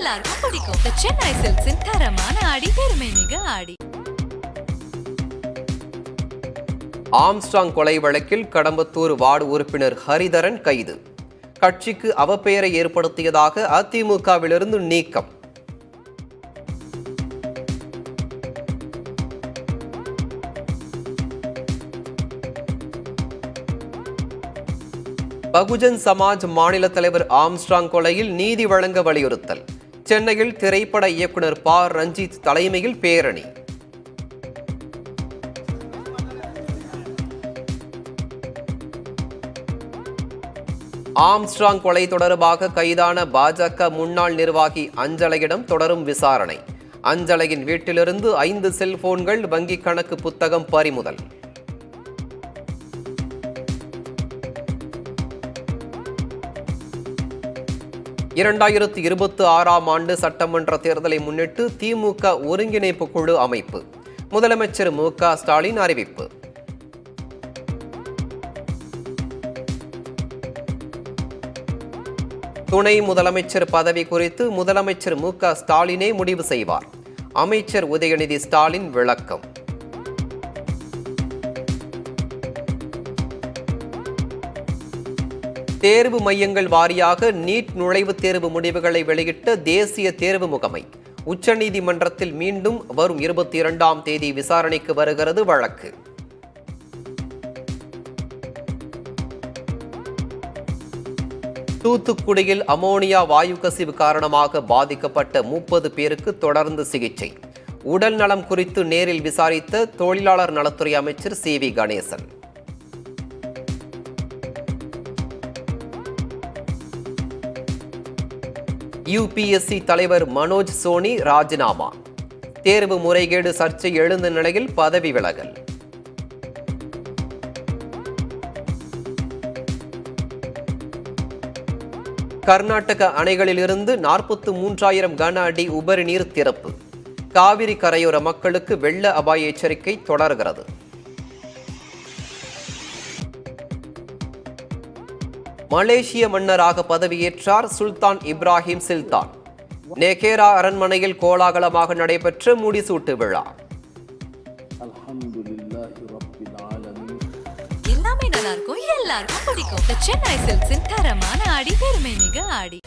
எல்லாருக்கும் பிடிக்கும். The Chennai Silks in தரமான ஆடி, பெருமை மிக ஆடி. ஆம்ஸ்ட்ராங் கொலை வழக்கில் கடம்பத்தூர் வார்டு உறுப்பினர் ஹரிதரன் கைது. கட்சிக்கு அவப்பெயரை ஏற்படுத்தியதாக அதிமுகவிலிருந்து நீக்கம். பகுஜன் சமாஜ் மாநில தலைவர் ஆம்ஸ்ட்ராங் கொலையில் நீதி வழங்க வலியுறுத்தல். சென்னையில் திரைப்பட இயக்குனர் ப. ரஞ்சித் தலைமையில் பேரணி. ஆம்ஸ்ட்ராங் கொலை தொடர்பாக கைதான பாஜக முன்னாள் நிர்வாகி அஞ்சலையிடம் தொடரும் விசாரணை. அஞ்சலையின் வீட்டிலிருந்து 5 செல்போன்கள், வங்கிக் கணக்கு புத்தகம் பறிமுதல். இரண்டாயிரத்து 26ஆம் ஆண்டு சட்டமன்ற தேர்தலை முன்னிட்டு திமுக ஒருங்கிணைப்பு குழு அமைப்பு. முதலமைச்சர் மு.க. ஸ்டாலின் அறிவிப்பு. துணை முதலமைச்சர் பதவி குறித்து முதலமைச்சர் மு.க. ஸ்டாலினே முடிவு செய்வார். அமைச்சர் உதயநிதி ஸ்டாலின் விளக்கம். தேர்வு மையங்கள் வாரியாக நீட் நுழைவுத் தேர்வு முடிவுகளை வெளியிட்ட தேசிய தேர்வு முகமை. உச்சநீதிமன்றத்தில் மீண்டும் வரும் 22ஆம் தேதி விசாரணைக்கு வருகிறது வழக்கு. தூத்துக்குடியில் அமோனியா வாயு கசிவு காரணமாக பாதிக்கப்பட்ட 30 பேருக்கு தொடர்ந்து சிகிச்சை. உடல் நலம் குறித்து நேரில் விசாரித்த தொழிலாளர் நலத்துறை அமைச்சர் சி.வி. கணேசன். யுபிஎஸ்சி தலைவர் மனோஜ் சோனி ராஜினாமா. தேர்வு முறைகேடு சர்ச்சை எழுந்த நிலையில் பதவி விலகல். கர்நாடக அணைகளிலிருந்து 43,000 கன அடி உபரி நீர் திறப்பு. காவிரி கரையோர மக்களுக்கு வெள்ள அபாய எச்சரிக்கை தொடர்கிறது. மலேசிய மன்னராக பதவியேற்றார் சுல்தான் இப்ராஹிம் சுல்தான். நெகேரா அரண்மனையில் கோலாகலமாக நடைபெற்ற முடிசூட்டு விழா. எல்லாமே நல்லா இருக்கும், எல்லாருக்கும் பிடிக்கும். The Chennai Silks in தரமான ஆடி, பெருமை மிக ஆடி.